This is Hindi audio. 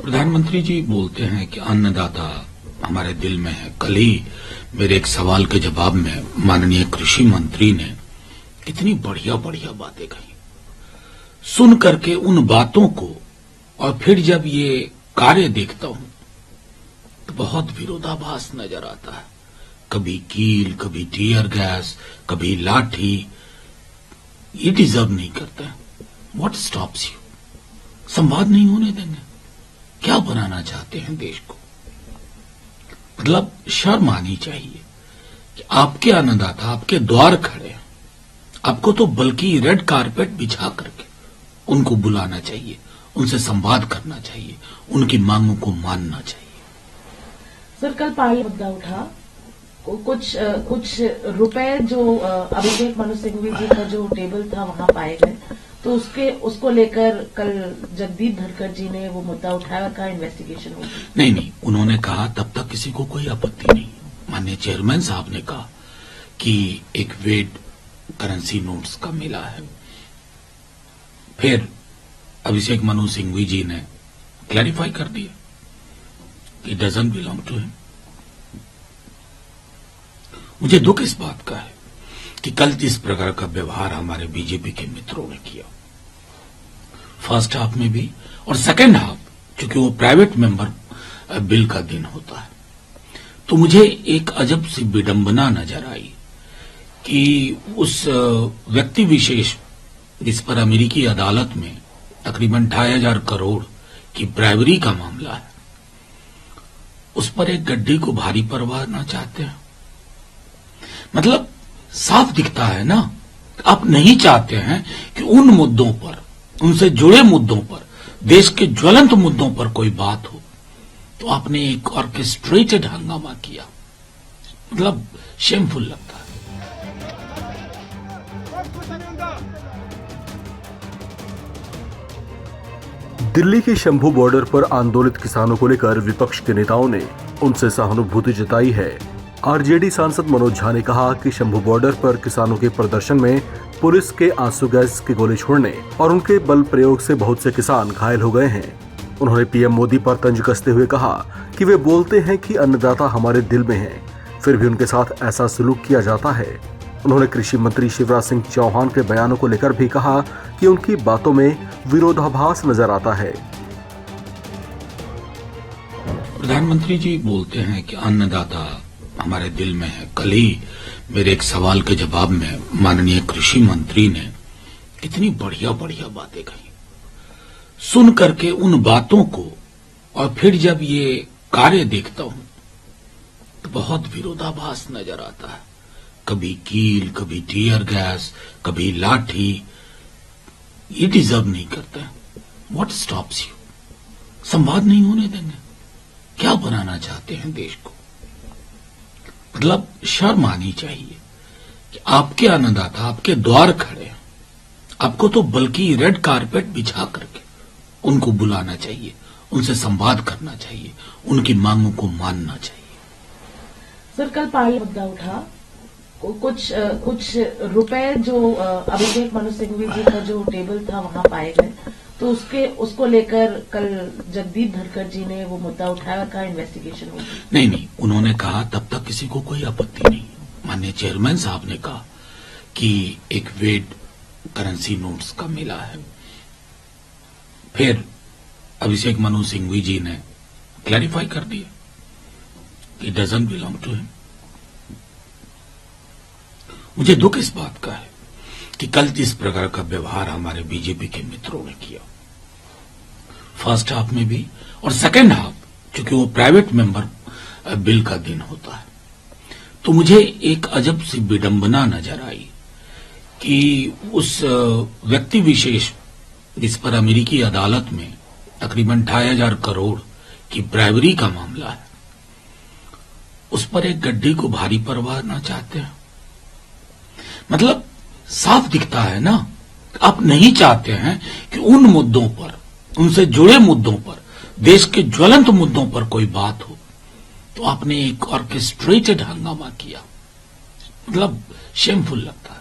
प्रधानमंत्री जी बोलते हैं कि अन्नदाता हमारे दिल में है। कल ही मेरे एक सवाल के जवाब में माननीय कृषि मंत्री ने कितनी बढ़िया बढ़िया बातें कही। सुन करके उन बातों को और फिर जब ये कार्य देखता हूं तो बहुत विरोधाभास नजर आता है। कभी कील, कभी टीयर गैस, कभी लाठी। ये डिजर्व नहीं करते। What stops you? संवाद नहीं होने देंगे? क्या बनाना चाहते हैं देश को? मतलब शर्म आनी चाहिए कि आपके अन्नदाता आपके द्वार खड़े हैं। आपको तो बल्कि रेड कारपेट बिछा करके उनको बुलाना चाहिए, उनसे संवाद करना चाहिए, उनकी मांगों को मानना चाहिए। सर, कल पार्लियामेंट मुद्दा उठा। कुछ रुपए जो अभिषेक मनु सिंघवी जी का जो टेबल था वहां पाए गए, तो उसको लेकर कल जगदीप धनखड़ जी ने वो मुद्दा उठाया और कहा इन्वेस्टिगेशन होगी। नहीं, उन्होंने कहा तब तक किसी को कोई आपत्ति नहीं। माननीय चेयरमैन साहब ने कहा कि एक वेट करेंसी नोट्स का मिला है। फिर अभिषेक मनु सिंघवी जी ने क्लैरिफाई कर दिया कि डजंट बिलोंग टू हिम। मुझे दुख इस बात का है कि कल जिस प्रकार का व्यवहार हमारे बीजेपी के मित्रों ने किया, फर्स्ट हाफ में भी और सेकेंड हाफ, क्योंकि वो प्राइवेट मेंबर बिल का दिन होता है, तो मुझे एक अजब सी विडंबना नजर आई कि उस व्यक्ति विशेष जिस पर अमेरिकी अदालत में तकरीबन 2500 करोड़ की ब्राइवरी का मामला है, उस पर एक गड्ढे को भारी परवाह ना चाहते हैं। मतलब साफ दिखता है ना, आप नहीं चाहते हैं कि उन मुद्दों पर, उनसे जुड़े मुद्दों पर, देश के ज्वलंत मुद्दों पर कोई बात हो, तो आपने एक ऑर्केस्ट्रेटेड हंगामा किया। मतलब शेमफुल लगता है। दिल्ली के शंभू बॉर्डर पर आंदोलित किसानों को लेकर विपक्ष के नेताओं ने उनसे सहानुभूति जताई है। आरजेडी सांसद मनोज झा ने कहा कि शंभू बॉर्डर पर किसानों के प्रदर्शन में पुलिस के आंसू गैस के गोले छोड़ने और उनके बल प्रयोग से बहुत से किसान घायल हो गए हैं। उन्होंने पीएम मोदी पर तंज कसते हुए कहा कि वे बोलते हैं कि अन्नदाता हमारे दिल में हैं, फिर भी उनके साथ ऐसा सलूक किया जाता है। उन्होंने कृषि मंत्री शिवराज सिंह चौहान के बयानों को लेकर भी कहा कि उनकी बातों में विरोधाभास नजर आता है। प्रधानमंत्री जी बोलते हैं कि अन्नदाता हमारे दिल में है। कल ही मेरे एक सवाल के जवाब में माननीय कृषि मंत्री ने कितनी बढ़िया बढ़िया बातें कही। सुन करके उन बातों को और फिर जब ये कार्य देखता हूं तो बहुत विरोधाभास नजर आता है। कभी कील, कभी टीयर गैस, कभी लाठी। ये डिजर्व नहीं करते। What stops you? संवाद नहीं होने देंगे? क्या बनाना चाहते हैं देश को? मतलब शर्म आनी चाहिए कि आपके अन्नदाता आपके द्वार खड़े हैं। आपको तो बल्कि रेड कारपेट बिछा करके उनको बुलाना चाहिए, उनसे संवाद करना चाहिए, उनकी मांगों को मानना चाहिए। सर, कल पार्लियामेंट मुद्दा उठा। कुछ रुपए जो अभिषेक मनु सिंघवी जी का जो टेबल था वहां पाए गए, तो उसको लेकर कल जगदीप धनखड़ जी ने वो मुद्दा उठाया और कहा इन्वेस्टिगेशन होगी। नहीं, उन्होंने कहा तब तक किसी को कोई आपत्ति नहीं। माननीय चेयरमैन साहब ने कहा कि एक वेट करेंसी नोट्स का मिला है। फिर अभिषेक मनु सिंघवी जी ने क्लैरिफाई कर दिया कि डजंट बिलोंग टू हिम। मुझे दुख इस बात का है कि कल जिस प्रकार का व्यवहार हमारे बीजेपी के मित्रों ने किया, फर्स्ट हाफ में भी और सेकेंड हाफ, क्योंकि वो प्राइवेट मेंबर बिल का दिन होता है, तो मुझे एक अजब सी विडंबना नजर आई कि उस व्यक्ति विशेष जिस पर अमेरिकी अदालत में तकरीबन 2500 करोड़ की ब्राइवरी का मामला है, उस पर एक गड्ढे को भारी परवाह ना चाहते हैं। मतलब साफ दिखता है ना, आप नहीं चाहते हैं कि उन मुद्दों पर, उनसे जुड़े मुद्दों पर, देश के ज्वलंत मुद्दों पर कोई बात हो, तो आपने एक ऑर्केस्ट्रेटेड हंगामा किया। मतलब शेमफुल लगता है।